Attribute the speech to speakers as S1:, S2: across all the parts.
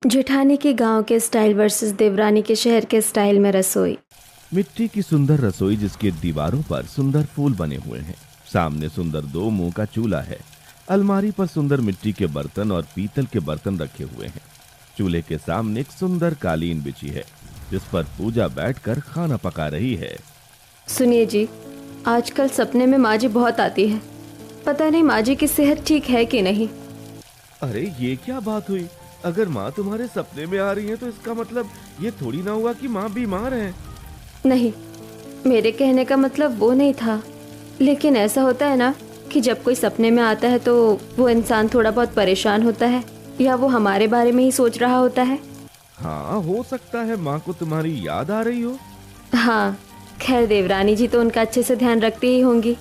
S1: जेठानी के गांव के स्टाइल वर्सेस देवरानी के शहर के स्टाइल में रसोई।
S2: मिट्टी की सुंदर रसोई जिसके दीवारों पर सुंदर फूल बने हुए हैं। सामने सुंदर 2 मुंह का चूल्हा है। अलमारी पर सुंदर मिट्टी के बर्तन और पीतल के बर्तन रखे हुए हैं। चूल्हे के सामने एक सुंदर कालीन बिछी है जिस पर पूजा बैठकर खाना पका रही है।
S1: सुनिए जी, आजकल सपने में माँ जी बहुत आती है। पता नहीं माँ जी की सेहत ठीक है कि नहीं।
S2: अरे ये क्या बात हुई? अगर माँ तुम्हारे सपने में आ रही है तो इसका मतलब ये थोड़ी ना हुआ कि माँ बीमार है।
S1: नहीं, मेरे कहने का मतलब वो नहीं था, लेकिन ऐसा होता है ना कि जब कोई सपने में आता है तो वो इंसान थोड़ा बहुत परेशान होता है या वो हमारे बारे में ही सोच रहा होता है।
S2: हाँ, हो सकता है माँ को तुम्हारी याद आ रही हो।
S1: हाँ, खैर देवरानी जी तो उनका अच्छे से ध्यान रखती ही होंगी।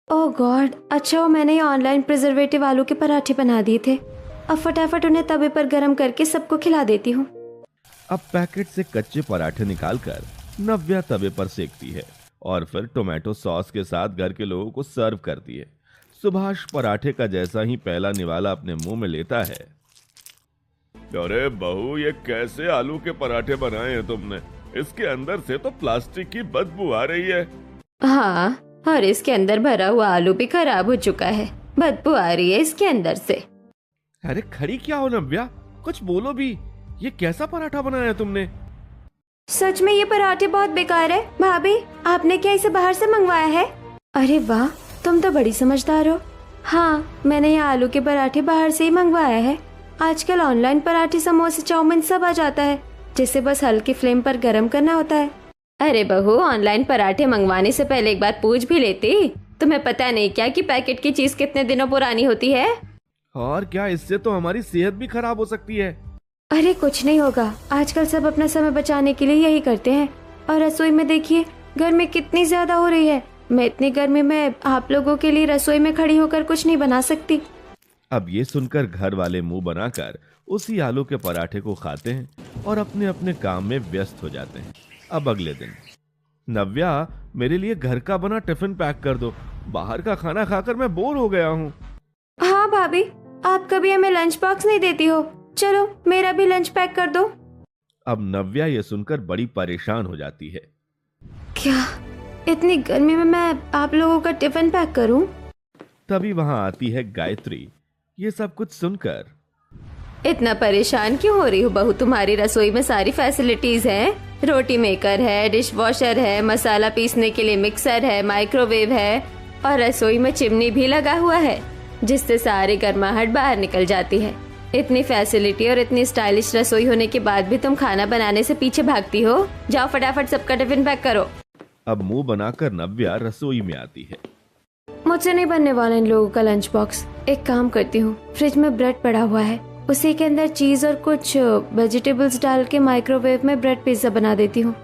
S1: ओह गॉड, अच्छा वो मैंने ये ऑनलाइन प्रिजर्वेटिव आलू के पराठे बना दिए थे। अब फटाफट उन्हें तवे पर गर्म करके सबको खिला देती हूँ।
S2: अब पैकेट से कच्चे पराठे निकालकर नव्या तवे पर सेकती है और फिर टोमेटो सॉस के साथ घर के लोगों को सर्व करती है। सुभाष पराठे का जैसा ही पहला निवाला अपने मुंह में लेता है। अरे बहू, ये कैसे आलू के पराठे बनाए हैं तुमने? इसके अंदर से तो प्लास्टिक की बदबू आ रही है।
S1: हाँ, और इसके अंदर भरा हुआ आलू भी खराब हो चुका है। बदबू आ रही है इसके अंदर से।
S2: अरे खड़ी क्या हो नव्या, कुछ बोलो भी। ये कैसा पराठा बनाया तुमने?
S1: सच में ये पराठे बहुत बेकार है। भाभी, आपने क्या इसे बाहर से मंगवाया है? अरे वाह, तुम तो बड़ी समझदार हो। हाँ, मैंने ये आलू के पराठे बाहर से ही मंगवाया है। आजकल ऑनलाइन पराठे, समोसे, चाउमीन सब आ जाता है, जिसे बस हल्की फ्लेम पर गर्म करना होता है। अरे बहू, ऑनलाइन पराठे मंगवाने से पहले एक बार पूछ भी लेती। तुम्हें पता नहीं क्या कि पैकेट की चीज कितने दिनों पुरानी होती है?
S2: और क्या, इससे तो हमारी सेहत भी खराब हो सकती है।
S1: अरे कुछ नहीं होगा, आजकल सब अपना समय बचाने के लिए यही करते हैं। और रसोई में देखिए, गर्मी कितनी ज्यादा हो रही है। मैं इतनी गर्मी में आप लोगों के लिए रसोई में खड़ी होकर कुछ नहीं बना सकती।
S2: अब ये सुनकर घर वाले मुंह बनाकर उसी आलू के पराठे को खाते हैं और अपने अपने काम में व्यस्त हो जाते हैं। अब अगले दिन, नव्या, मेरे लिए घर का बना टिफिन पैक कर दो। बाहर का खाना खाकर मैं बोर हो गया हूँ।
S1: हाँ भाभी, आप कभी हमें लंच बॉक्स नहीं देती हो। चलो मेरा भी लंच पैक कर दो।
S2: अब नव्या ये सुनकर बड़ी परेशान हो जाती है।
S1: क्या इतनी गर्मी में मैं आप लोगों का टिफिन पैक करूं?
S2: तभी वहां आती है गायत्री। ये सब कुछ सुनकर,
S1: इतना परेशान क्यों हो रही हो बहू? तुम्हारी रसोई में सारी फैसिलिटीज हैं। रोटी मेकर है, डिश वॉशर है, मसाला पीसने के लिए मिक्सर है, माइक्रोवेव है और रसोई में चिमनी भी लगा हुआ है जिससे सारी गर्माहट बाहर निकल जाती है। इतनी फैसिलिटी और इतनी स्टाइलिश रसोई होने के बाद भी तुम खाना बनाने से पीछे भागती हो। जाओ फटाफट सबका टिफिन पैक करो।
S2: अब मुंह बनाकर नव्या रसोई में आती है।
S1: मुझसे नहीं बनने वाला इन लोगों का लंच बॉक्स। एक काम करती हूँ, फ्रिज में ब्रेड पड़ा हुआ है, उसी के अंदर चीज और कुछ वेजिटेबल्स डाल के माइक्रोवेव में ब्रेड पिज्जा बना देती हूँ।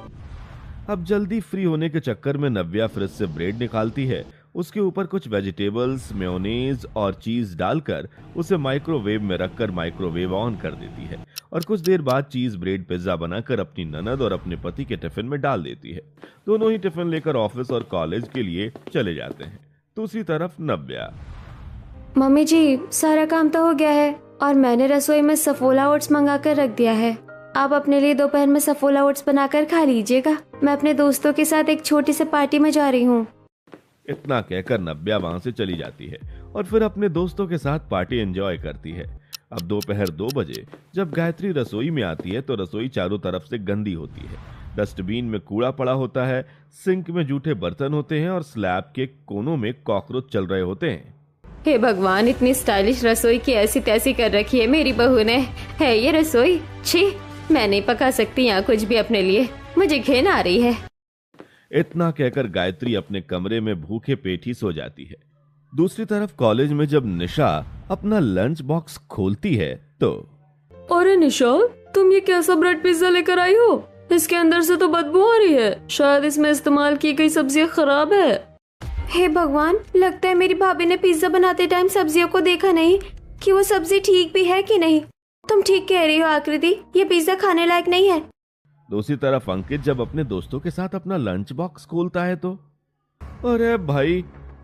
S2: अब जल्दी फ्री होने के चक्कर में नव्या फ्रिज से ब्रेड निकालती है। उसके ऊपर कुछ वेजिटेबल्स, मेयोनीज और चीज डालकर उसे माइक्रोवेव में रखकर माइक्रोवेव ऑन कर देती है और कुछ देर बाद चीज ब्रेड पिज्जा बनाकर अपनी ननद और अपने पति के टिफिन में डाल देती है। दोनों ही टिफिन लेकर ऑफिस और कॉलेज के लिए चले जाते हैं। दूसरी तरफ नव्या,
S1: मम्मी जी, सारा काम तो हो गया है और मैंने रसोई में सफोला ओट्स मंगा कर रख दिया है। आप अपने लिए दोपहर में सफोला ओट्स बनाकर खा लीजिएगा। मैं अपने दोस्तों के साथ एक छोटी सी पार्टी में जा रही हूँ।
S2: इतना कहकर नव्या वहां से चली जाती है और फिर अपने दोस्तों के साथ पार्टी एंजॉय करती है। अब दोपहर 2 बजे जब गायत्री रसोई में आती है तो रसोई चारों तरफ से गंदी होती है। डस्टबिन में कूड़ा पड़ा होता है, सिंक में जूठे बर्तन होते हैं और स्लैब के कोनों में कॉकरोच चल रहे होते हैं।
S1: हे भगवान, इतनी स्टाइलिश रसोई की ऐसी तैसी कर रखी है मेरी बहू ने। है ये रसोई? छी, मैं नहीं पका सकती यहाँ कुछ भी अपने लिए। मुझे घिन आ रही है।
S2: इतना कहकर गायत्री अपने कमरे में भूखे पेट ही सो जाती है। दूसरी तरफ कॉलेज में जब निशा अपना लंच बॉक्स खोलती है तो,
S1: अरे निशा, तुम ये कैसा ब्रेड पिज्जा लेकर आई हो? इसके अंदर से तो बदबू आ रही है। शायद इसमें इस्तेमाल की गई सब्जियां खराब है। हे भगवान, लगता है मेरी भाभी ने पिज्जा बनाते टाइम सब्जियों को देखा नहीं कि वो सब्जी ठीक भी है कि नहीं। तुम ठीक कह रही हो आकृति, ये पिज्जा खाने लायक नहीं है।
S2: दूसरी तरफ अंकित जब अपने दोस्तों के साथ अपना लंच बॉक्स खोलता है तो, अरे भाई,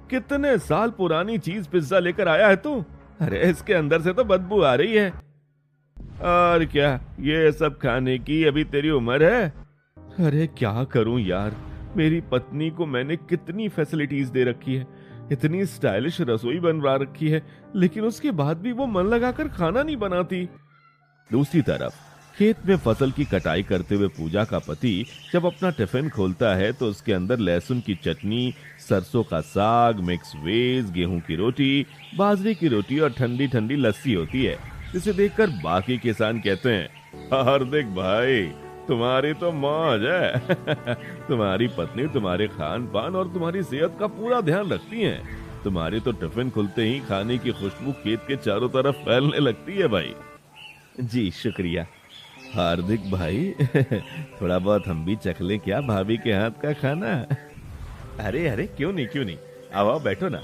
S2: कितने साल पुरानी चीज पिज्जा लेकर आया है तू? अरे इसके अंदर से तो बदबू आ रही है। और क्या ये सब खाने की अभी तेरी उम्र है? अरे क्या करूं यार, मेरी पत्नी को मैंने कितनी फैसिलिटीज दे रखी है, इतनी स्टाइलिश रसोई बनवा रखी है, लेकिन उसके बाद भी वो मन लगाकर खाना नहीं बनाती। दूसरी तरफ खेत में फसल की कटाई करते हुए पूजा का पति जब अपना टिफिन खोलता है तो उसके अंदर लहसुन की चटनी, सरसों का साग, मिक्स वेज, गेहूं की रोटी, बाजरे की रोटी और ठंडी ठंडी लस्सी होती है, जिसे देखकर बाकी किसान कहते हैं, हार्दिक भाई तुम्हारी तो मौज है। तुम्हारी पत्नी तुम्हारे खान पान और तुम्हारी सेहत का पूरा ध्यान रखती है। तुम्हारे तो टिफिन खुलते ही खाने की खुशबू खेत के चारों तरफ फैलने लगती है भाई। जी शुक्रिया हार्दिक भाई। थोड़ा बहुत हम भी चख लें क्या भाभी के हाथ का खाना? अरे अरे क्यों नहीं क्यों नहीं, आओ बैठो ना।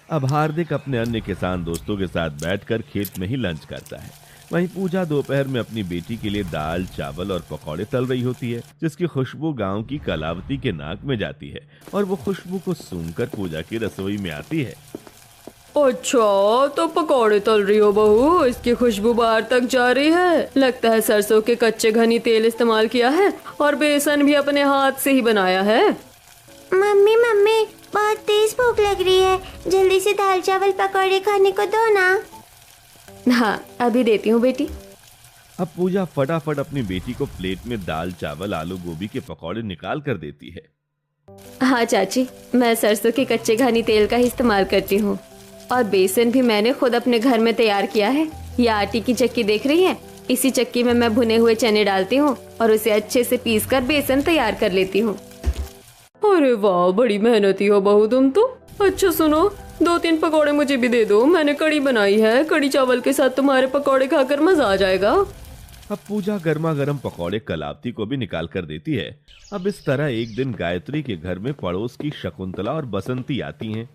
S2: अब हार्दिक अपने अन्य किसान दोस्तों के साथ बैठकर खेत में ही लंच करता है। वहीं पूजा दोपहर में अपनी बेटी के लिए दाल, चावल और पकौड़े तल रही होती है, जिसकी खुशबू गांव की कलावती के नाक में जाती है और वो खुशबू को सूंघकर पूजा की रसोई में आती है।
S3: अच्छा, तो पकौड़े तल रही हो बहू, इसकी खुशबू बाहर तक जा रही है। लगता है सरसों के कच्चे घनी तेल इस्तेमाल किया है और बेसन भी अपने हाथ से ही बनाया है।
S1: मम्मी मम्मी बहुत तेज भूख लग रही है, जल्दी से दाल चावल पकौड़े खाने को दो ना।
S3: हाँ अभी देती हूँ बेटी।
S2: अब पूजा फटाफट अपनी बेटी को प्लेट में दाल, चावल, आलू गोभी के पकौड़े निकाल कर देती है।
S3: हाँ चाची, मैं सरसों के कच्चे घनी तेल का ही इस्तेमाल करती हूँ और बेसन भी मैंने खुद अपने घर में तैयार किया है। ये आटे की चक्की देख रही है, इसी चक्की में मैं भुने हुए चने डालती हूँ और उसे अच्छे से पीसकर बेसन तैयार कर लेती हूँ। अरे वाह, बड़ी मेहनती हो बहू तुम तो। अच्छा सुनो, 2-3 पकौड़े मुझे भी दे दो, मैंने कड़ी बनाई है, कड़ी चावल के साथ तुम्हारे पकौड़े खाकर मजा आ जाएगा।
S2: अब पूजा गर्मा गर्म पकौड़े कलावती को भी निकाल कर देती है। अब इस तरह एक दिन गायत्री के घर में पड़ोस की शकुंतला और बसंती आती हैं।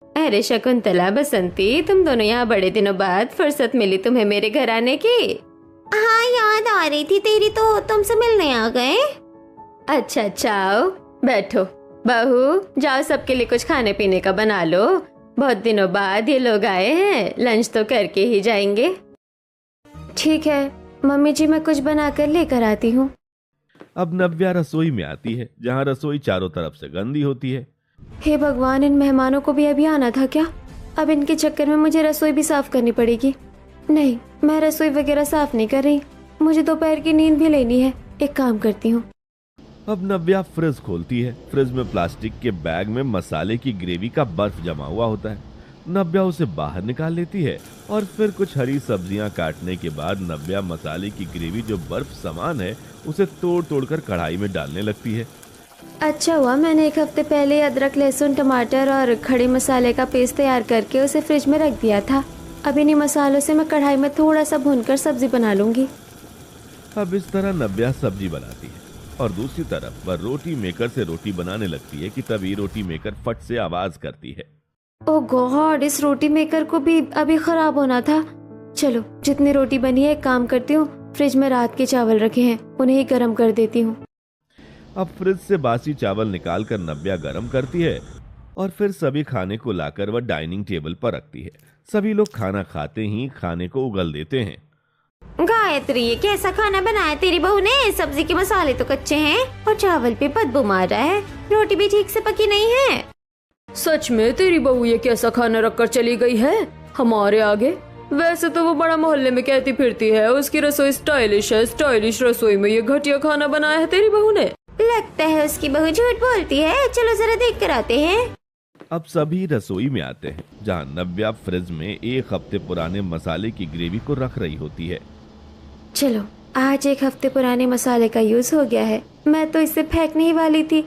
S3: अरे शकुंतला, बसंती, तुम दोनों यहाँ बड़े दिनों बाद फुर्सत मिली तुम्हें मेरे घर आने की।
S1: हाँ याद आ रही थी तेरी, तो तुमसे मिलने आ गए।
S3: अच्छा आओ बैठो। बहू जाओ, सबके लिए कुछ खाने पीने का बना लो, बहुत दिनों बाद ये लोग आए हैं, लंच तो करके ही जाएंगे।
S1: ठीक है मम्मी जी, मैं कुछ बनाकर लेकर आती हूँ।
S2: अब नव्या रसोई में आती है, जहाँ रसोई चारों तरफ से गंदी होती है।
S1: हे भगवान, इन मेहमानों को भी अभी आना था क्या? अब इनके चक्कर में मुझे रसोई भी साफ करनी पड़ेगी। नहीं, मैं रसोई वगैरह साफ नहीं कर रही, मुझे दोपहर की नींद भी लेनी है। एक काम करती हूँ।
S2: अब नव्या फ्रिज खोलती है। फ्रिज में प्लास्टिक के बैग में मसाले की ग्रेवी का बर्फ जमा हुआ होता है। नव्या उसे बाहर निकाल लेती है और फिर कुछ हरी सब्जियां काटने के बाद नव्या मसाले की ग्रेवी जो बर्फ समान है उसे तोड़ तोड़कर कढ़ाई में डालने लगती है।
S1: अच्छा हुआ मैंने 1 हफ्ते पहले अदरक, लहसुन, टमाटर और खड़े मसाले का पेस्ट तैयार करके उसे फ्रिज में रख दिया था। अब इन्हीं मसालों से मैं कढ़ाई में थोड़ा सा भूनकर सब्जी बना लूंगी।
S2: अब इस तरह नव्या सब्जी बनाती है और दूसरी तरफ वह रोटी मेकर से रोटी बनाने लगती है कि तभी रोटी मेकर फट से आवाज करती है।
S1: ओह गॉड, इस रोटी मेकर को भी अभी खराब होना था। चलो, जितनी रोटी बनी है एक काम करती हूँ, फ्रिज में रात के चावल रखे हैं, उन्हें ही गर्म कर देती हूँ।
S2: अब फ्रिज से बासी चावल निकालकर नव्या गर्म करती है और फिर सभी खाने को लाकर वह डाइनिंग टेबल पर रखती है। सभी लोग खाना खाते ही खाने को उगल देते हैं।
S1: गायत्री, ये कैसा खाना बनाया तेरी बहू ने? सब्जी के मसाले तो कच्चे हैं और चावल पे बदबू मार रहा है, रोटी भी ठीक से पकी नहीं है।
S3: सच में तेरी बहू ये कैसा खाना रखकर चली गई है हमारे आगे? वैसे तो वो बड़ा मोहल्ले में कहती फिरती है उसकी रसोई स्टाइलिश है, स्टाइलिश रसोई में ये घटिया खाना बनाया है तेरी बहू ने।
S1: लगता है उसकी बहू झूठ बोलती है। चलो जरा देख कर आते हैं।
S2: अब सभी रसोई में आते हैं, जहाँ नव्या फ्रिज में 1 हफ्ते पुराने मसाले की ग्रेवी को रख रही होती है।
S1: चलो, आज 1 हफ्ते पुराने मसाले का यूज हो गया है, मैं तो इसे फेंकने ही वाली थी।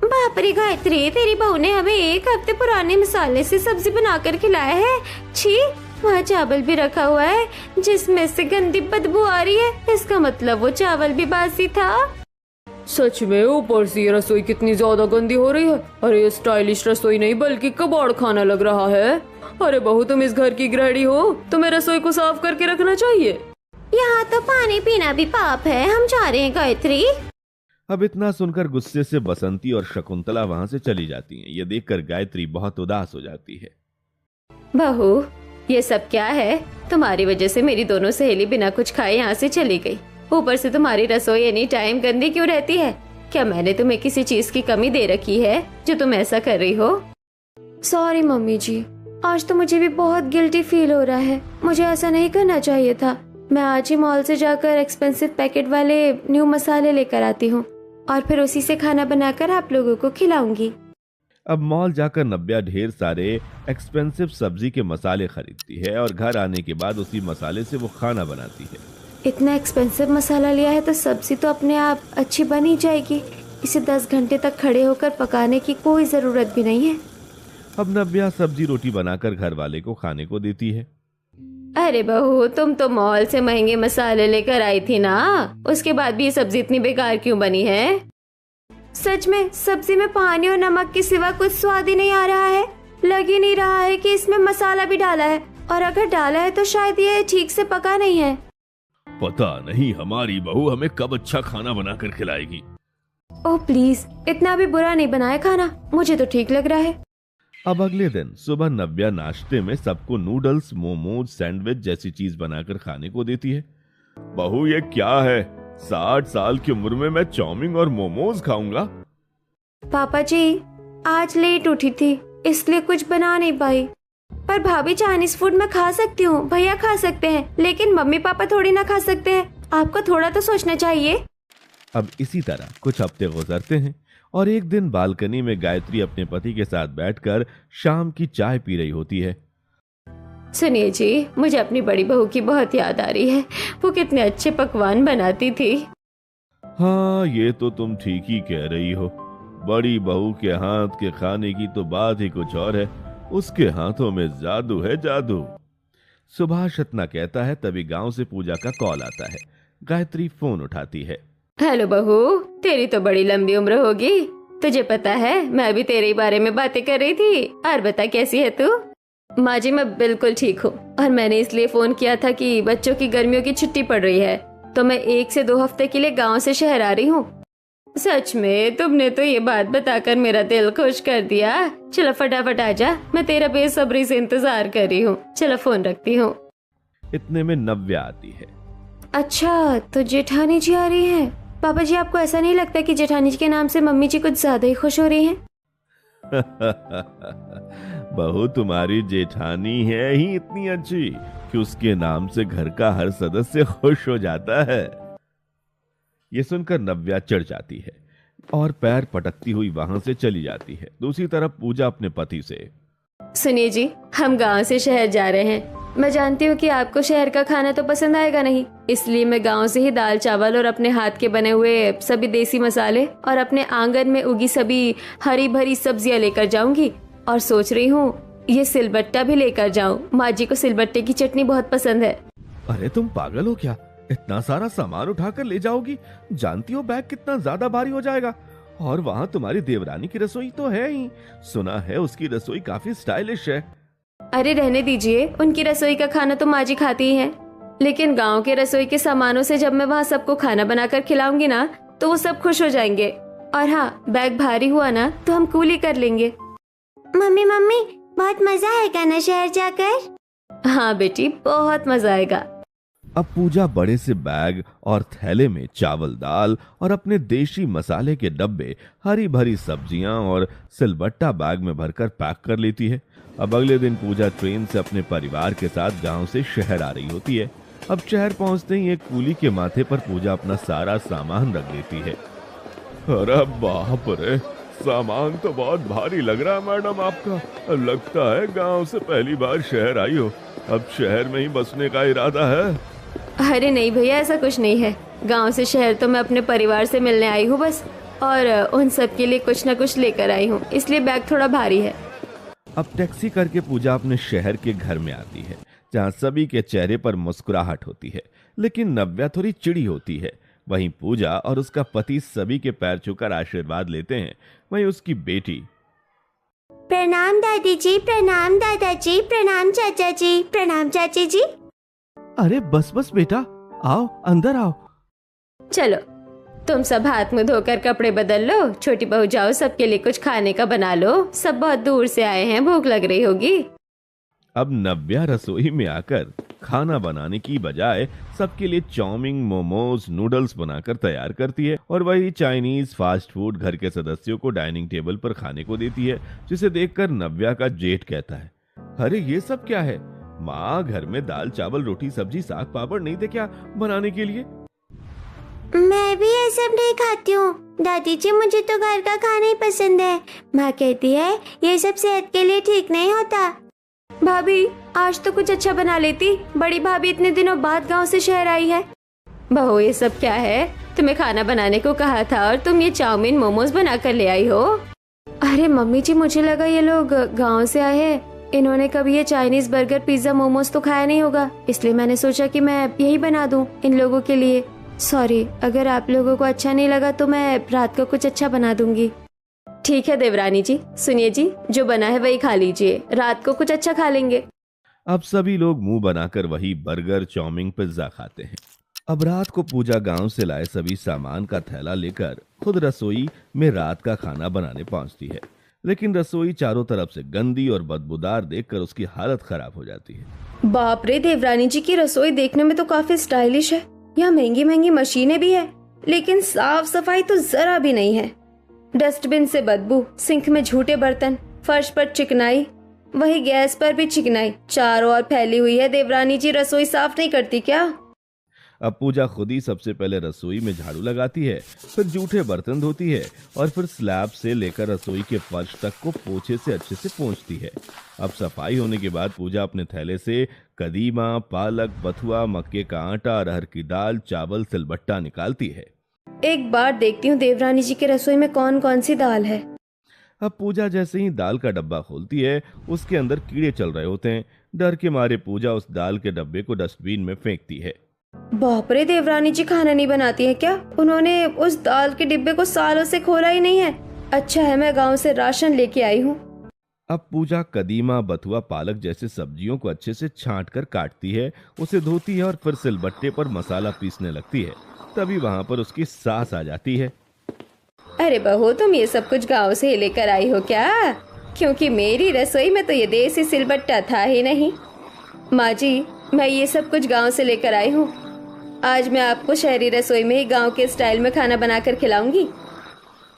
S1: बाप रे गायत्री, तेरी बहू ने हमें 1 हफ्ते पुराने मसाले से सब्जी बनाकर खिलाया है। छी, वहाँ चावल भी रखा हुआ है जिसमें से गंदी बदबू आ रही है। इसका मतलब वो चावल भी बासी था।
S3: सच में, ऊपर से ये रसोई कितनी ज्यादा गंदी हो रही है। अरे ये स्टाइलिश रसोई नहीं बल्कि कबाड़ खाना लग रहा है। अरे बहू, तुम इस घर की गृहिणी हो, तुम्हें रसोई को साफ करके रखना चाहिए।
S1: यहाँ तो पानी पीना भी पाप है। हम जा रहे हैं गायत्री।
S2: अब इतना सुनकर गुस्से से बसंती और शकुंतला वहाँ से चली जाती हैं। ये देखकर गायत्री बहुत उदास हो जाती है।
S3: बहू, ये सब क्या है? तुम्हारी वजह से मेरी दोनों सहेली बिना कुछ खाए यहाँ से चली गई। ऊपर से तुम्हारी रसोई एनी टाइम गंदी क्यों रहती है? क्या मैंने तुम्हें किसी चीज की कमी दे रखी है जो तुम ऐसा कर रही हो?
S1: सॉरी मम्मी जी, आज तो मुझे भी बहुत गिल्टी फील हो रहा है। मुझे ऐसा नहीं करना चाहिए था। मैं आज ही मॉल से जाकर एक्सपेंसिव पैकेट वाले न्यू मसाले लेकर आती हूँ और फिर उसी से खाना बनाकर आप लोगों को खिलाऊंगी।
S2: अब मॉल जाकर नव्या ढेर सारे एक्सपेंसिव सब्जी के मसाले खरीदती है और घर आने के बाद उसी मसाले से वो खाना बनाती है।
S1: इतना एक्सपेंसिव मसाला लिया है तो सब्जी तो अपने आप अच्छी बन ही जाएगी। इसे 10 घंटे तक खड़े होकर पकाने की कोई जरूरत भी नहीं है।
S2: अब नव्या सब्जी रोटी बनाकर घर वाले को खाने को देती है।
S3: अरे बहू, तुम तो मॉल से महंगे मसाले लेकर आई थी ना, उसके बाद भी ये सब्जी इतनी बेकार क्यों बनी है?
S1: सच में सब्जी में पानी और नमक के सिवा कुछ स्वाद ही नहीं आ रहा है। लग ही नहीं रहा है कि इसमें मसाला भी डाला है, और अगर डाला है तो शायद ये ठीक से पका नहीं है।
S2: पता नहीं हमारी बहू हमें कब अच्छा खाना बनाकर खिलाएगी।
S1: ओह प्लीज, इतना भी बुरा नहीं बनाया खाना, मुझे तो ठीक लग रहा है।
S2: अब अगले दिन सुबह नव्या नाश्ते में सबको नूडल्स, मोमोज, सैंडविच जैसी चीज बनाकर खाने को देती है। बहू ये क्या है? 60 साल की उम्र में मैं चाउमीन और मोमोज खाऊंगा?
S1: पापा जी, आज लेट उठी थी इसलिए कुछ बना नहीं पाई। पर भाभी, चाइनीज फूड मैं खा सकती हूँ, भैया खा सकते हैं, लेकिन मम्मी पापा थोड़ी ना खा सकते हैं। आपको थोड़ा तो सोचना चाहिए।
S2: अब इसी तरह कुछ हफ्ते गुजरते हैं और एक दिन बालकनी में गायत्री अपने पति के साथ बैठकर शाम की चाय पी रही होती है।
S3: सुनिए जी, मुझे अपनी बड़ी बहू की बहुत याद आ रही है। वो कितने अच्छे पकवान बनाती थी।
S2: हाँ, ये तो तुम ठीक ही कह रही हो। बड़ी बहू के हाथ के खाने की तो बात ही कुछ और है। उसके हाथों में जादू है, जादू। सुभाष इतना कहता है तभी गांव से पूजा का कॉल आता है। गायत्री फोन उठाती है।
S3: हेलो बहू, तेरी तो बड़ी लंबी उम्र होगी। तुझे पता है मैं भी तेरे बारे में बातें कर रही थी। और बता, कैसी है तू? माँ जी, मैं बिल्कुल ठीक हूँ, और मैंने इसलिए फोन किया था कि बच्चों की गर्मियों की छुट्टी पड़ रही है, तो मैं 1 से 2 हफ्ते के लिए गांव से शहर आ रही हूँ। सच में तुमने तो ये बात बताकर मेरा दिल खुश कर दिया। चलो फटाफट आजा, मैं तेरा बेसब्री से इंतजार कर रही हूँ। चलो फोन रखती हूँ।
S2: इतने में नव्या आती है।
S1: अच्छा, तो जेठानी जी आ रही हैं। पापा जी, आपको ऐसा नहीं लगता कि जेठानी जी के नाम से मम्मी जी कुछ ज्यादा ही खुश हो रही हैं?
S2: बहू, तुम्हारी जेठानी है ही इतनी अच्छी कि उसके नाम से घर का हर सदस्य खुश हो जाता है। ये सुनकर नव्या चिढ़ जाती है और पैर पटकती हुई वहां से चली जाती है। दूसरी तरफ पूजा अपने पति से,
S3: सुनिए जी, हम गांव से शहर जा रहे हैं। मैं जानती हूँ कि आपको शहर का खाना तो पसंद आएगा नहीं, इसलिए मैं गांव से ही दाल चावल और अपने हाथ के बने हुए सभी देसी मसाले और अपने आंगन में उगी सभी हरी भरी सब्जियां लेकर जाऊंगी। और सोच रही हूँ ये सिलबट्टा भी लेकर जाऊं। माँ जी को सिलबट्टे की चटनी बहुत पसंद है।
S2: अरे तुम पागल हो क्या? इतना सारा सामान उठाकर ले जाओगी? जानती हो बैग कितना ज्यादा भारी हो जाएगा। और वहाँ तुम्हारी देवरानी की रसोई तो है ही। सुना है उसकी रसोई काफी स्टाइलिश है।
S3: अरे रहने दीजिए, उनकी रसोई का खाना तो माँ जी खाती ही है, लेकिन गांव के रसोई के सामानों से जब मैं वहाँ सबको खाना बनाकर खिलाऊंगी ना, तो वो सब खुश हो जाएंगे। और हाँ, बैग भारी हुआ ना तो हम कूली कर लेंगे।
S1: मम्मी मम्मी, बहुत मजा आएगा ना शहर जाकर?
S3: हाँ बेटी, बहुत मजा आएगा।
S2: अब पूजा बड़े से बैग और थैले में चावल, दाल और अपने देशी मसाले के डब्बे, हरी भरी सब्जियां और सिलबट्टा बैग में भरकर पैक कर लेती है। अब अगले दिन पूजा ट्रेन से अपने परिवार के साथ गांव से शहर आ रही होती है। अब शहर पहुंचते ही एक कूली के माथे पर पूजा अपना सारा सामान रख देती है। अरे बाप रे, सामान तो बहुत भारी लग रहा है मैडम आपका। लगता है गांव से पहली बार शहर आई हो। अब शहर में ही बसने का इरादा है?
S3: अरे नहीं भैया, ऐसा कुछ नहीं है। गांव से शहर तो मैं अपने परिवार से मिलने आई हूँ बस, और उन सब के लिए कुछ न कुछ लेकर आई हूँ, इसलिए बैग थोड़ा भारी है।
S2: अब टैक्सी करके पूजा अपने शहर के घर में आती है, जहाँ सभी के चेहरे पर मुस्कुराहट होती है, लेकिन नव्या थोड़ी चिड़ी होती है। वहीं पूजा और उसका पति सभी के पैर छूकर आशीर्वाद लेते हैं। वहीं उसकी बेटी,
S1: प्रणाम दादी जी, प्रणाम दादाजी, प्रणाम चाचा जी, प्रणाम चाची जी।
S2: अरे बस बस बेटा, आओ अंदर आओ।
S3: चलो तुम सब हाथ मुंह धोकर कपड़े बदल लो। छोटी बहू जाओ, सबके लिए कुछ खाने का बना लो। सब बहुत दूर से आए हैं, भूख लग रही होगी।
S2: अब नव्या रसोई में आकर खाना बनाने की बजाय सबके लिए चाउमीन, मोमोज, नूडल्स बनाकर तैयार करती है और वही चाइनीज फास्ट फूड घर के सदस्यों को डाइनिंग टेबल पर खाने को देती है, जिसे देखकर नव्या का जेठ कहता है, अरे ये सब क्या है? माँ घर में दाल चावल रोटी सब्जी साग पापड़ नहीं थे क्या बनाने के लिए?
S1: मैं भी ये सब नहीं खाती हूँ दादी जी, मुझे तो घर का खाना ही पसंद है। माँ कहती है ये सब सेहत के लिए ठीक नहीं होता। भाभी आज तो कुछ अच्छा बना लेती, बड़ी भाभी इतने दिनों बाद गांव से शहर आई है।
S3: बहू ये सब क्या है? तुम्हें खाना बनाने को कहा था और तुम ये चाउमीन मोमोज बना कर ले आई हो।
S1: अरे मम्मी जी, मुझे लगा ये लोग गांव से आए हैं, इन्होंने कभी ये चाइनीज बर्गर पिज्जा मोमोज तो खाया नहीं होगा, इसलिए मैंने सोचा कि मैं यही बना दूं इन लोगों के लिए। सॉरी, अगर आप लोगों को अच्छा नहीं लगा तो मैं रात को कुछ अच्छा बना दूंगी।
S3: ठीक है देवरानी जी, सुनिए जी, जो बना है वही खा लीजिए, रात को कुछ अच्छा खा लेंगे।
S2: अब सभी लोग मुंह बनाकर वही बर्गर, चाउमीन, पिज्जा खाते हैं। अब रात को पूजा गांव से लाए सभी सामान का थैला लेकर खुद रसोई में रात का खाना बनाने पहुंचती है, लेकिन रसोई चारों तरफ से गंदी और बदबूदार देखकर उसकी हालत खराब हो जाती है।
S3: बाप रे, देवरानी जी की रसोई देखने में तो काफी स्टाइलिश है, यहाँ महंगी महंगी मशीनें भी है, लेकिन साफ सफाई तो जरा भी नहीं है। डस्टबिन से बदबू, सिंक में झूठे बर्तन, फर्श पर चिकनाई, वही गैस पर भी चिकनाई चारों ओर फैली हुई है। देवरानी जी रसोई साफ नहीं करती क्या?
S2: अब पूजा खुद ही सबसे पहले रसोई में झाड़ू लगाती है, फिर जूठे बर्तन धोती है और फिर स्लैब से लेकर रसोई के फर्श तक को पोछे से अच्छे से पोंछती है। अब सफाई होने के बाद पूजा अपने थैले से कदीमा, पालक, बथुआ, मक्के का आटा, अरहर की दाल, चावल, सिलबट्टा निकालती है।
S3: एक बार देखती हूँ देवरानी जी के रसोई में कौन कौन सी दाल है।
S2: अब पूजा जैसे ही दाल का डब्बा खोलती है, उसके अंदर कीड़े चल रहे होते हैं। डर के मारे पूजा उस दाल के डब्बे को डस्टबिन में फेंकती है।
S3: बाप रे, देवरानी जी खाना नहीं बनाती है क्या? उन्होंने उस दाल के डिब्बे को सालों से खोला ही नहीं है। अच्छा है मैं गांव से राशन लेके आई हूँ।
S2: अब पूजा कदीमा, बथुआ, पालक जैसे सब्जियों को अच्छे से छांट कर काटती है, उसे धोती है और फिर सिलबट्टे पर मसाला पीसने लगती है। तभी वहाँ पर उसकी सास आ जाती है।
S3: अरे बहू, तुम ये सब कुछ गांव से लेकर आई हो क्या? क्योंकि मेरी रसोई में तो ये देसी सिलबट्टा था ही नहीं। माँ जी, मैं ये सब कुछ गांव से लेकर आई हूँ। आज मैं आपको शहरी रसोई में ही गांव के स्टाइल में खाना बनाकर खिलाऊंगी।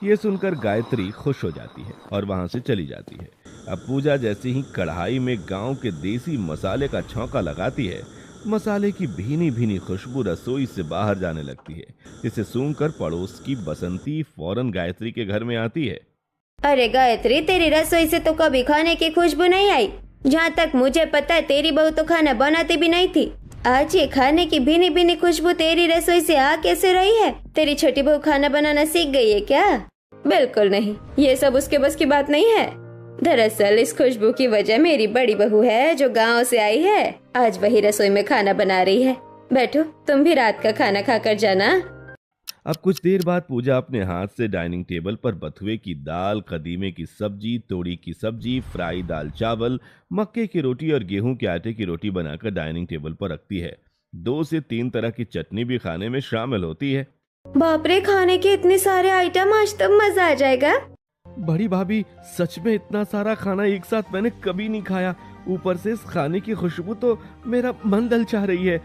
S2: ये सुनकर गायत्री खुश हो जाती है और वहाँ से चली जाती है। अब पूजा जैसे ही कढ़ाई में गांव के देसी मसाले का छौंका लगाती है, मसाले की भीनी भीनी खुशबू रसोई से बाहर जाने लगती है, जिसे सूंघकर पड़ोस की बसंती फौरन गायत्री के घर में आती है।
S1: अरे गायत्री, तेरी रसोई से तो कभी खाने की खुशबू नहीं आई। जहाँ तक मुझे पता है तेरी बहू तो खाना बनाती भी नहीं थी। आज ये खाने की भीनी भीनी खुशबू तेरी रसोई से आ कैसे रही है? तेरी छोटी बहू खाना बनाना सीख गई है क्या?
S3: बिल्कुल नहीं, ये सब उसके बस की बात नहीं है। दरअसल इस खुशबू की वजह मेरी बड़ी बहू है जो गांव से आई है। आज वही रसोई में खाना बना रही है। बैठो, तुम भी रात का खाना खाकर जाना।
S2: अब कुछ देर बाद पूजा अपने हाथ से डाइनिंग टेबल पर बथुए की दाल, कदीमे की सब्जी, तोड़ी की सब्जी, फ्राई दाल चावल, मक्के की रोटी और गेहूं के आटे की रोटी बनाकर डाइनिंग टेबल पर रखती है। 2 से 3 तरह की चटनी भी खाने में शामिल होती है।
S1: बाप रे, खाने के इतने सारे आइटम, आज तो मजा आ जाएगा।
S2: बड़ी भाभी, सच में इतना सारा खाना एक साथ मैंने कभी नहीं खाया। ऊपर से इस खाने की खुशबू तो मेरा मन ललचा रही है।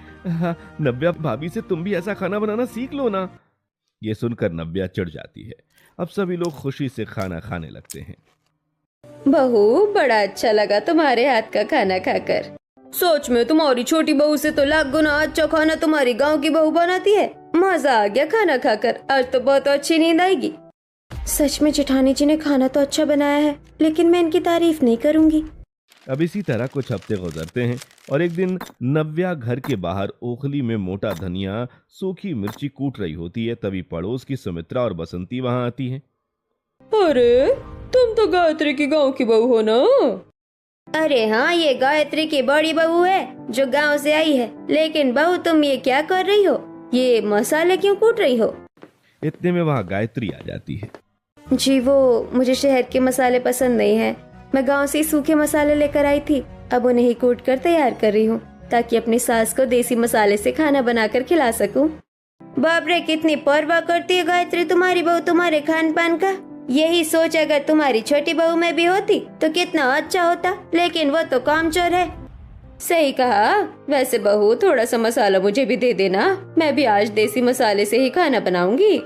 S2: नव्या भाभी से तुम भी ऐसा खाना बनाना सीख लो ना। ये सुनकर नव्या चिढ़ जाती है। अब सभी लोग खुशी से खाना खाने लगते हैं।
S3: बहू, बड़ा अच्छा लगा तुम्हारे हाथ का खाना खाकर। सोच में तुम्हारी छोटी बहू से तो लाख गुना अच्छा खाना तुम्हारी गांव की बहू बनाती है। मजा आ गया खाना खाकर, आज तो बहुत अच्छी नींद आएगी।
S1: सच में जेठानी जी ने खाना तो अच्छा बनाया है, लेकिन मैं इनकी तारीफ नहीं करूंगी।
S2: अब इसी तरह कुछ हफ्ते गुजरते हैं और एक दिन नव्या घर के बाहर ओखली में मोटा धनिया, सूखी मिर्ची कूट रही होती है। तभी पड़ोस की सुमित्रा और बसंती वहां आती हैं।
S3: अरे, तुम तो गायत्री की गांव की बहू हो ना?
S1: अरे हाँ, ये गायत्री की बड़ी बहू है जो गांव से आई है। लेकिन बहू, तुम ये क्या कर रही हो? ये मसाले क्यों कूट रही हो?
S2: इतने में वहां गायत्री आ जाती है।
S1: जी, वो मुझे शहर के मसाले पसंद नहीं है। मैं गांव से सूखे मसाले लेकर आई थी, अब उन्हें ही कूट कर तैयार कर रही हूँ ताकि अपनी सास को देसी मसाले से खाना बनाकर खिला सकूं। बाप रे, कितनी परवाह करती है गायत्री तुम्हारी बहू तुम्हारे खान पान का। यही सोच अगर तुम्हारी छोटी बहू में भी होती तो कितना अच्छा होता, लेकिन वो तो कामचोर है।
S3: सही कहा। वैसे बहू थोड़ा सा मसाला मुझे भी दे देना, मैं भी आज देसी मसाले से ही खाना बनाऊंगी।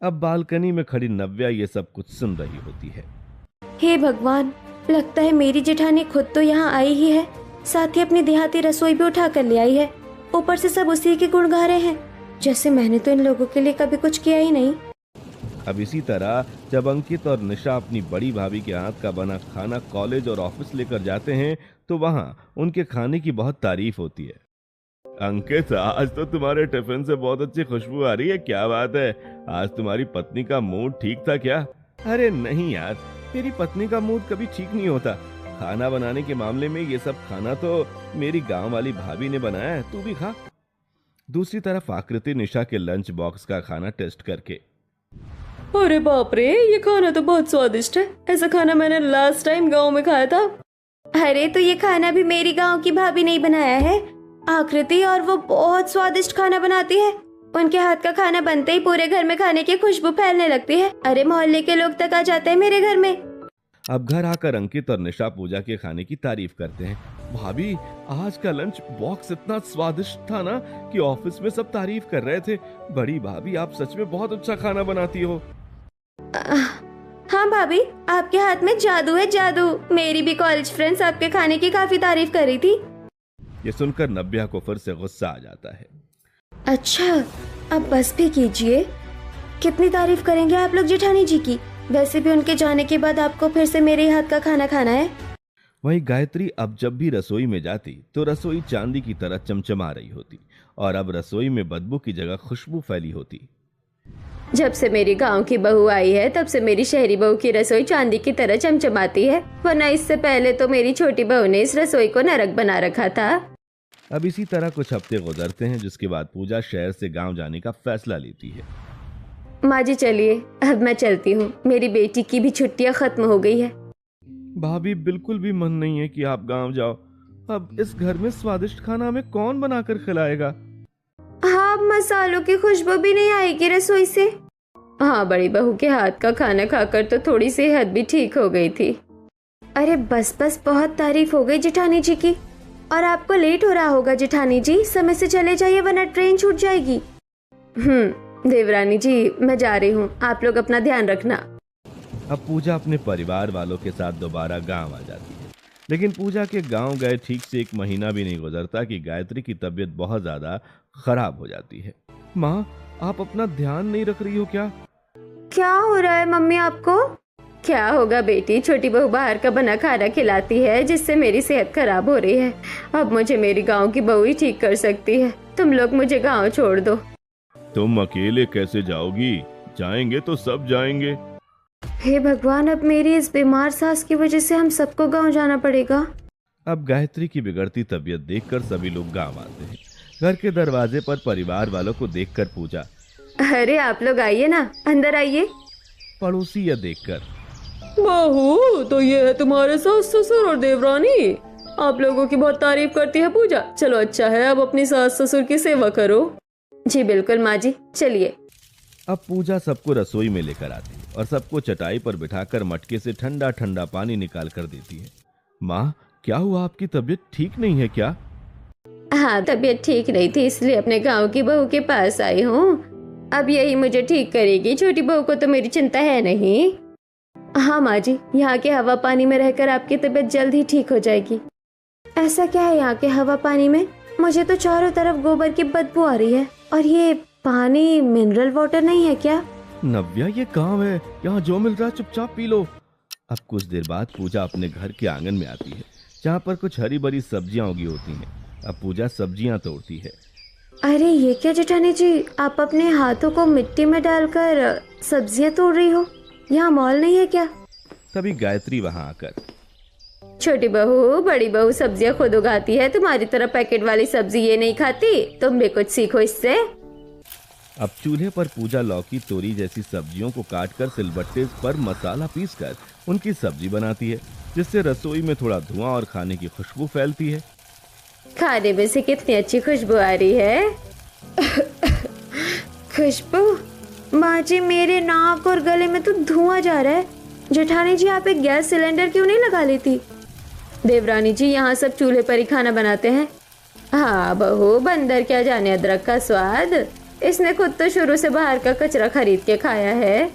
S2: अब बालकनी में खड़ी नव्या ये सब कुछ सुन रही होती है।
S1: हे भगवान, लगता है मेरी जेठानी खुद तो यहाँ आई ही है, साथ ही अपनी देहाती रसोई भी उठा कर ले आई है। ऊपर से सब उसी के गुण गा रहे हैं, जैसे मैंने तो इन लोगों के लिए कभी कुछ किया ही नहीं।
S2: अब इसी तरह जब अंकित और निशा अपनी बड़ी भाभी के हाथ का बना खाना कॉलेज और ऑफिस लेकर जाते हैं तो वहाँ उनके खाने की बहुत तारीफ होती है। अंकित, आज तो तुम्हारे टिफिन से बहुत अच्छी खुशबू आ रही है, क्या बात है? आज तुम्हारी पत्नी का मूड ठीक था क्या? अरे नहीं यार, मेरी पत्नी का मूड कभी ठीक नहीं होता। खाना बनाने के मामले में ये सब खाना तो मेरी गांव वाली भाभी ने बनाया है, तू भी खा। दूसरी तरफ आकृति निशा के लंच बॉक्स का खाना टेस्ट करके,
S3: अरे बाप रे, ये खाना तो बहुत स्वादिष्ट है। ऐसा खाना मैंने लास्ट टाइम गांव में खाया था।
S1: अरे तो ये खाना भी मेरी गांव की भाभी ने ही बनाया है, आकृति, और वो बहुत स्वादिष्ट खाना बनाती है। उनके हाथ का खाना बनते ही पूरे घर में खाने की खुशबू फैलने लगती है। अरे मोहल्ले के लोग तक आ जाते हैं मेरे घर में।
S2: अब घर आकर अंकित और निशा पूजा के खाने की तारीफ करते हैं। भाभी, आज का लंच बॉक्स इतना स्वादिष्ट था ना कि ऑफिस में सब तारीफ कर रहे थे। बड़ी भाभी, आप सच में बहुत अच्छा खाना बनाती हो।
S1: हाँ भाभी, आपके हाथ में जादू है, जादू। मेरी भी कॉलेज फ्रेंड्स आपके खाने की काफी तारीफ कर रही थी।
S2: ये सुनकर नव्या को फिर से गुस्सा आ जाता है।
S1: अच्छा, अब बस भी कीजिए। कितनी तारीफ करेंगे आप लोग जेठानी जी की? वैसे भी उनके जाने के बाद आपको फिर से मेरे हाथ का खाना खाना है।
S2: वहीं गायत्री अब जब भी रसोई में जाती तो रसोई चांदी की तरह चमचमा रही होती और अब रसोई में बदबू की जगह खुशबू फैली होती।
S3: जब से मेरी गांव की बहू आई है तब से मेरी शहरी बहू की रसोई चांदी की तरह चमचमाती है, वरना इससे पहले तो मेरी छोटी बहू ने इस रसोई को नरक बना रखा था।
S2: अब इसी तरह कुछ हफ्ते गुजरते हैं, जिसके बाद पूजा शहर से गांव जाने का फैसला लेती है।
S3: माँ जी चलिए, अब मैं चलती हूँ, मेरी बेटी की भी छुट्टियाँ खत्म हो गई है।
S2: भाभी, बिल्कुल भी मन नहीं है कि आप गांव जाओ। अब इस घर में स्वादिष्ट खाना हमें कौन बनाकर खिलाएगा?
S1: हाँ, मसालों की खुशबू भी नहीं आएगी रसोई से।
S3: हाँ, बड़ी बहू के हाथ का खाना खाकर तो थोड़ी सेहत भी ठीक हो गई थी।
S1: अरे बस बस, बहुत तारीफ हो गई जेठानी जी की। और आपको लेट हो रहा होगा जेठानी जी, समय से चले जाइए वरना ट्रेन छूट जाएगी।
S3: देवरानी जी, मैं जा रही हूँ, आप लोग अपना ध्यान रखना।
S2: अब पूजा अपने परिवार वालों के साथ दोबारा गांव आ जाती है, लेकिन पूजा के गांव गए ठीक से 1 महीना भी नहीं गुजरता कि गायत्री की तबीयत बहुत ज्यादा खराब हो जाती है। माँ, आप अपना ध्यान नहीं रख रही हो क्या?
S1: क्या हो रहा है मम्मी आपको?
S3: क्या होगा बेटी, छोटी बहू बाहर का बना खाना खिलाती है जिससे मेरी सेहत खराब हो रही है। अब मुझे मेरी गांव की बहू ही ठीक कर सकती है। तुम लोग मुझे गांव छोड़ दो।
S2: तुम अकेले कैसे जाओगी? जाएंगे तो सब जाएंगे।
S1: हे भगवान, अब मेरी इस बीमार सास की वजह से हम सबको गांव जाना पड़ेगा।
S2: अब गायत्री की बिगड़ती तबीयत देखकर सभी लोग गांव आते हैं। घर के दरवाजे पर परिवार वालों को देखकर पूजा,
S3: अरे आप लोग आइए ना, अंदर आइए।
S2: पड़ोसी यह देखकर,
S3: बहू, तो ये है तुम्हारे सास ससुर और देवरानी। आप लोगों की बहुत तारीफ करती है पूजा। चलो अच्छा है, अब अपनी सास ससुर की सेवा करो। जी बिल्कुल माँ जी, चलिए।
S2: अब पूजा सबको रसोई में लेकर आती है और सबको चटाई पर बिठाकर मटके से ठंडा ठंडा पानी निकाल कर देती है। माँ, क्या हुआ? आपकी तबीयत ठीक नहीं है क्या?
S3: हाँ, तबीयत ठीक नहीं थी, इसलिए अपने गांव की बहू के पास आई हूँ। अब यही मुझे ठीक करेगी। छोटी बहू को तो मेरी चिंता है नहीं। हाँ माँ जी, यहाँ के हवा पानी में रहकर आपकी तबीयत जल्द ही ठीक हो जाएगी।
S1: ऐसा क्या है यहाँ के हवा पानी में? मुझे तो चारों तरफ गोबर की बदबू आ रही है। और ये पानी मिनरल वाटर नहीं है क्या?
S2: नव्या, ये गांव है, यहाँ जो मिल रहा है चुपचाप पी लो। अब कुछ देर बाद पूजा अपने घर के आंगन में आती है, जहाँ पर कुछ हरी भरी सब्जियां उगी होती हैं। अब पूजा सब्जियां तोड़ती है।
S1: अरे ये क्या जेठानी जी, आप अपने हाथों को मिट्टी में डालकर सब्जियां तोड़ रही हो? यहाँ मॉल नहीं है क्या?
S2: तभी गायत्री वहां आकर,
S3: छोटी बहू, बड़ी बहू सब्जियां खुद उगाती है, तुम्हारी तरह पैकेट वाली सब्जी ये नहीं खाती। तुम भी कुछ सीखो इससे।
S2: अब चूल्हे पर पूजा लौकी, तोरी जैसी सब्जियों को काटकर सिलबट्टे पर मसाला पीसकर उनकी सब्जी बनाती है, जिससे रसोई में थोड़ा धुआं और खाने की खुशबू फैलती है।
S3: खाने में से कितनी अच्छी खुशबू आ रही है।
S1: खुशबू? माँ जी, मेरे नाक और गले में तो धुआं जा रहा है। जेठानी जी, आप एक गैस सिलेंडर क्यों नहीं लगा लेती?
S3: देवरानी जी, यहाँ सब चूल्हे पर ही खाना बनाते हैं। हाँ बहू, बंदर क्या जाने अदरक का स्वाद। इसने खुद तो शुरू से बाहर का कचरा खरीद के खाया है।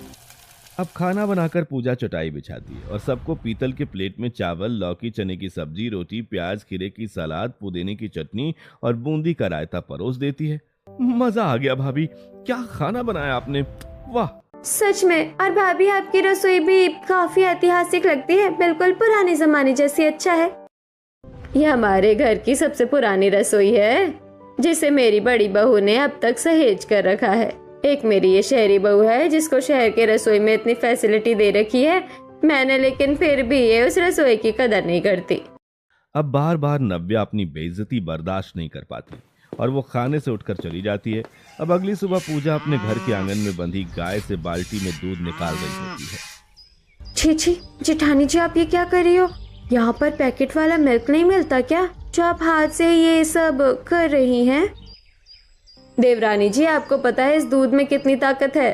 S2: अब खाना बनाकर पूजा चटाई बिछाती है और सबको पीतल के प्लेट में चावल, लौकी, चने की सब्जी, रोटी, प्याज, खीरे की सलाद, पुदीने की चटनी और बूंदी का रायता परोस देती है। मजा आ गया भाभी, क्या खाना बनाया आपने, वाह।
S1: सच में। और भाभी, आपकी रसोई भी काफी ऐतिहासिक लगती है, बिल्कुल पुराने जमाने जैसी। अच्छा है।
S3: ये हमारे घर की सबसे पुरानी रसोई है, जिसे मेरी बड़ी बहू ने अब तक सहेज कर रखा है। एक मेरी ये शहरी बहू है, जिसको शहर के रसोई में इतनी फैसिलिटी दे रखी है मैंने, लेकिन फिर भी ये उस रसोई की कदर नहीं करती।
S2: अब बार बार नव्या अपनी बेइज्जती बर्दाश्त नहीं कर पाती और वो खाने से उठकर चली जाती है। अब अगली सुबह पूजा अपने घर के आंगन में बंधी गाय से बाल्टी में दूध निकाल रही होती है।
S1: छी छी, जेठानी जी, आप ये क्या कर रही हो? यहाँ पर पैकेट वाला मिल्क नहीं मिलता क्या, जो आप हाथ से ये सब कर रही हैं?
S3: देवरानी जी, आपको पता है इस दूध में कितनी ताकत है?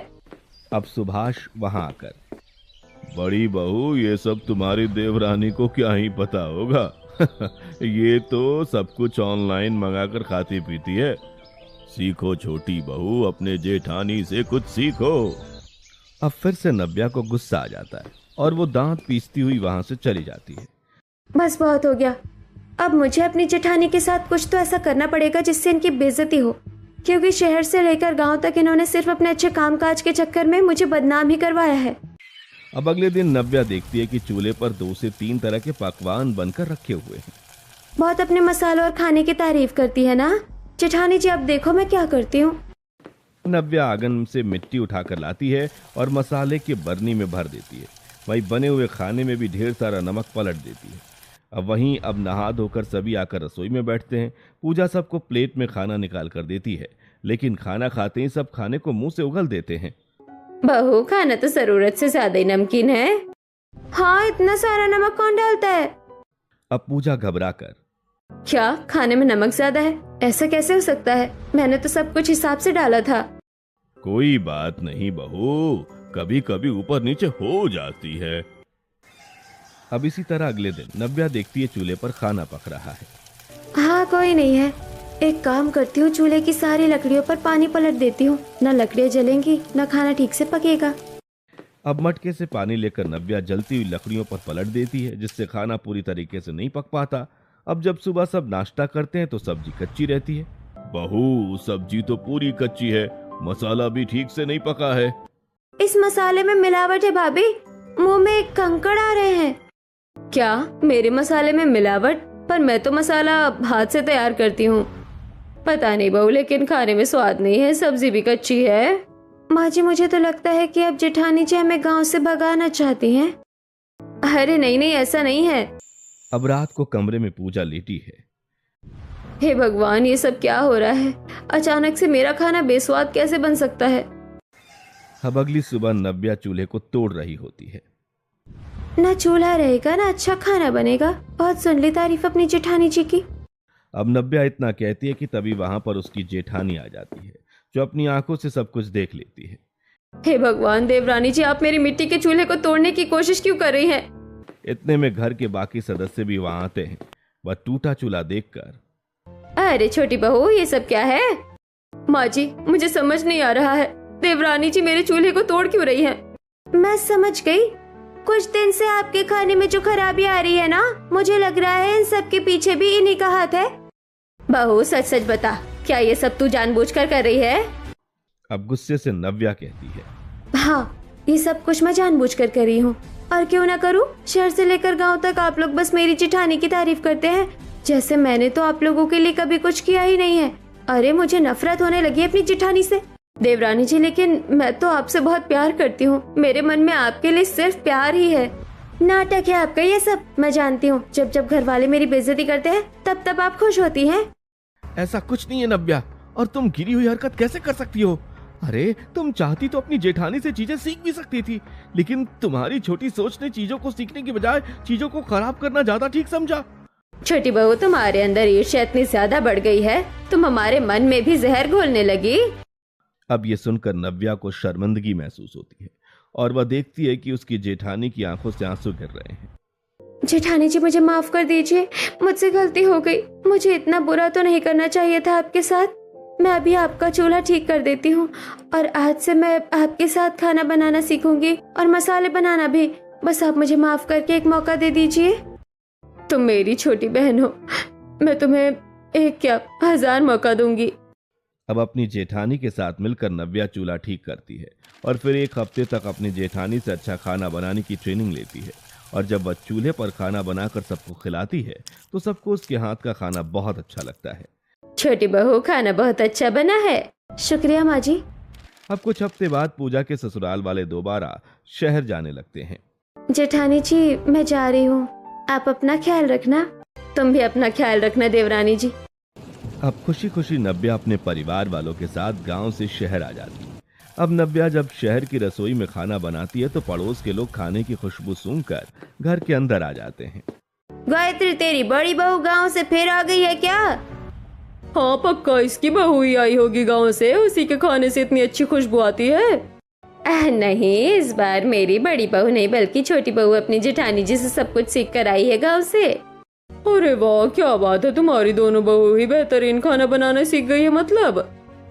S2: अब सुभाष वहां आकर, बड़ी बहू, ये सब तुम्हारी देवरानी को क्या ही पता होगा। ये तो सब कुछ ऑनलाइन मंगाकर खाती पीती है। सीखो छोटी बहू, अपने जेठानी से कुछ सीखो। अब फिर से नव्या को गुस्सा आ जाता है और वो दांत पीसती हुई वहां से चली जाती है।
S1: बस बहुत हो गया। अब मुझे अपनी जेठानी के साथ कुछ तो ऐसा करना पड़ेगा जिससे इनकी बेइज्जती हो, क्योंकि शहर से लेकर गांव तक इन्होंने सिर्फ अपने अच्छे कामकाज के चक्कर में मुझे बदनाम ही करवाया है।
S2: अब अगले दिन नव्या देखती है कि चूल्हे पर 2 से 3 तरह के पकवान बनकर रखे हुए हैं।
S1: बहुत अपने मसालों और खाने की तारीफ करती है ना जेठानी जी। अब देखो मैं क्या करती हूँ।
S2: नव्या आंगन से मिट्टी उठाकर लाती है और मसाले के बरनी में भर देती है। वहीं बने हुए खाने में भी ढेर सारा नमक पलट देती है। अब नहा धोकर सभी आकर रसोई में बैठते हैं। पूजा सबको प्लेट में खाना निकाल कर देती है, लेकिन खाना खाते ही सब खाने को मुंह से उगल देते हैं।
S3: बहू, खाना तो जरूरत से ज्यादा ही नमकीन है।
S1: हाँ, इतना सारा नमक कौन डालता है?
S2: अब पूजा घबरा कर,
S3: क्या खाने में नमक ज्यादा है? ऐसा कैसे हो सकता है? मैंने तो सब कुछ हिसाब से डाला था।
S2: कोई बात नहीं बहू, कभी कभी ऊपर नीचे हो जाती है। अब इसी तरह अगले दिन नव्या देखती है चूल्हे पर खाना पक रहा है।
S1: हाँ, कोई नहीं है। एक काम करती हूँ, चूल्हे की सारी लकड़ियों पर पानी पलट देती हूँ, न लकड़ियाँ जलेंगी न खाना ठीक से पकेगा।
S2: अब मटके से पानी लेकर नव्या जलती हुई लकड़ियों पर पलट देती है, जिससे खाना पूरी तरीके से नहीं पक पाता। अब जब सुबह सब नाश्ता करते हैं तो सब्जी कच्ची रहती है। बहू, सब्जी तो पूरी कच्ची है, मसाला भी ठीक से नहीं पका है।
S1: इस मसाले में मिलावट है भाभी, मुंह में कंकड़ आ रहे हैं।
S3: क्या मेरे मसाले में मिलावट? पर मैं तो मसाला हाथ से तैयार करती हूँ। पता नहीं बहू, लेकिन खाने में स्वाद नहीं है, सब्जी भी कच्ची है।
S1: माँ जी, मुझे तो लगता है कि अब जेठानी जी हमें गांव से भगाना चाहती हैं।
S3: अरे नहीं नहीं, ऐसा नहीं है।
S2: अब रात को कमरे में पूजा लेटी है।
S3: हे भगवान, ये सब क्या हो रहा है? अचानक से मेरा खाना बेस्वाद कैसे बन सकता है?
S2: अब अगली सुबह नव्या चूल्हे को तोड़ रही होती है।
S1: ना चूल्हा रहेगा ना अच्छा खाना बनेगा। बहुत सुन ली तारीफ अपनी जेठानी जी की।
S2: अब नव्या इतना कहती है कि तभी वहां पर उसकी जेठानी आ जाती है, जो अपनी आंखों से सब कुछ देख लेती है।
S3: हे भगवान, देवरानी जी, आप मेरी मिट्टी के चूल्हे को तोड़ने की कोशिश क्यों कर रही हैं?
S2: इतने में घर के बाकी सदस्य भी वहां आते हैं। वह टूटा चूल्हा देखकर,
S3: अरे छोटी बहू, ये सब क्या है? माँ जी, मुझे समझ नहीं आ रहा है, देवरानी जी मेरे चूल्हे को तोड़ क्यों रही हैं?
S1: मैं समझ गई। कुछ दिन से आपके खाने में जो खराबी आ रही है ना, मुझे लग रहा है इन सब के पीछे भी इन्हीं का हाथ है।
S3: बहू, सच सच बता, क्या ये सब तू जानबूझकर कर रही है?
S2: अब गुस्से से नव्या कहती है,
S1: हाँ, ये सब कुछ मैं जानबूझकर कर रही हूँ। और क्यों ना करूँ? शहर से लेकर गांव तक आप लोग बस मेरी जेठानी की तारीफ करते हैं, जैसे मैंने तो आप लोगों के लिए कभी कुछ किया ही नहीं है। अरे मुझे नफरत होने लगी अपनी जेठानी से।
S3: देवरानी जी, लेकिन मैं तो आपसे बहुत प्यार करती हूँ। मेरे मन में आपके लिए सिर्फ प्यार ही है।
S1: नाटक है आपका ये सब, मैं जानती हूँ। जब जब घर वाले मेरी बेइज्जती करते हैं तब तब आप खुश होती हैं।
S2: ऐसा कुछ नहीं है नव्या, और तुम गिरी हुई हरकत कैसे कर सकती हो? अरे तुम चाहती तो अपनी जेठानी से चीजें सीख भी सकती थी, लेकिन तुम्हारी छोटी सोच ने चीजों को सीखने की बजाय चीजों को खराब करना ज्यादा ठीक समझा।
S3: छोटी बहू, तुम्हारे अंदर ईर्ष्या इतनी ज्यादा बढ़ गई है, तुम हमारे मन में भी जहर घोलने लगी।
S2: अब ये सुनकर नव्या को शर्मिंदगी महसूस होती है और वह देखती है कि उसकी जेठानी की आंखों से आंसू गिर रहे हैं।
S1: जेठानी जी, मुझे माफ कर दीजिए, मुझसे गलती हो गई। मुझे इतना बुरा तो नहीं करना चाहिए था आपके साथ। मैं अभी आपका चूल्हा ठीक कर देती हूँ और आज से मैं आपके साथ खाना बनाना सीखूंगी और मसाले बनाना भी। बस आप मुझे माफ करके एक मौका दे दीजिए।
S3: तुम मेरी छोटी बहन हो, मैं तुम्हें एक क्या 1000 मौका दूंगी।
S2: अब अपनी जेठानी के साथ मिलकर नव्या चूल्हा ठीक करती है और फिर एक हफ्ते तक अपनी जेठानी से अच्छा खाना बनाने की ट्रेनिंग लेती है। और जब वह चूल्हे पर खाना बनाकर सबको खिलाती है तो सबको उसके हाथ का खाना बहुत अच्छा लगता है।
S3: छोटी बहू, खाना बहुत अच्छा बना है।
S1: शुक्रिया माँ जी।
S2: अब कुछ हफ्ते बाद पूजा के ससुराल वाले दोबारा शहर जाने लगते हैं।
S1: जेठानी जी, मैं जा रही हूँ, आप अपना ख्याल रखना।
S3: तुम भी अपना ख्याल रखना देवरानी जी।
S2: अब खुशी खुशी नव्या अपने परिवार वालों के साथ गांव से शहर आ जाती है। अब नव्या जब शहर की रसोई में खाना बनाती है तो पड़ोस के लोग खाने की खुशबू सूंघकर घर के अंदर आ जाते हैं।
S1: गायत्री, तेरी बड़ी बहू गांव से फिर आ गई है क्या?
S3: हाँ पक्का, इसकी बहू ही आई होगी गांव से, उसी के खाने से इतनी अच्छी खुशबू आती है। नहीं, इस बार मेरी बड़ी बहू नहीं बल्कि छोटी बहू अपनी जेठानी जी से सब कुछ सीख कर आई है गांव से। अरे वाह, क्या बात है, तुम्हारी दोनों बहू ही बेहतरीन खाना बनाना सीख गई है। मतलब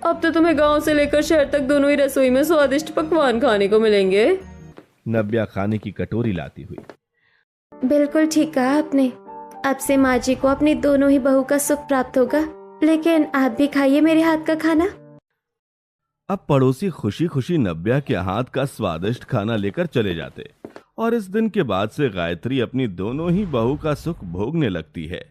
S3: अब तो तुम्हें गांव से लेकर शहर तक दोनों ही रसोई में स्वादिष्ट पकवान खाने को मिलेंगे।
S2: नव्या खाने की कटोरी लाती हुई।
S1: बिल्कुल ठीक कहा आपने। अब से माँ जी को अपनी दोनों ही बहू का सुख प्राप्त होगा। लेकिन आप भी खाइए मेरे हाथ का खाना।
S2: अब पड़ोसी खुशी खुशी नव्या के हाथ का स्वादिष्ट खाना लेकर चले जाते और इस दिन के बाद से गायत्री अपनी दोनों ही बहू का सुख भोगने लगती है।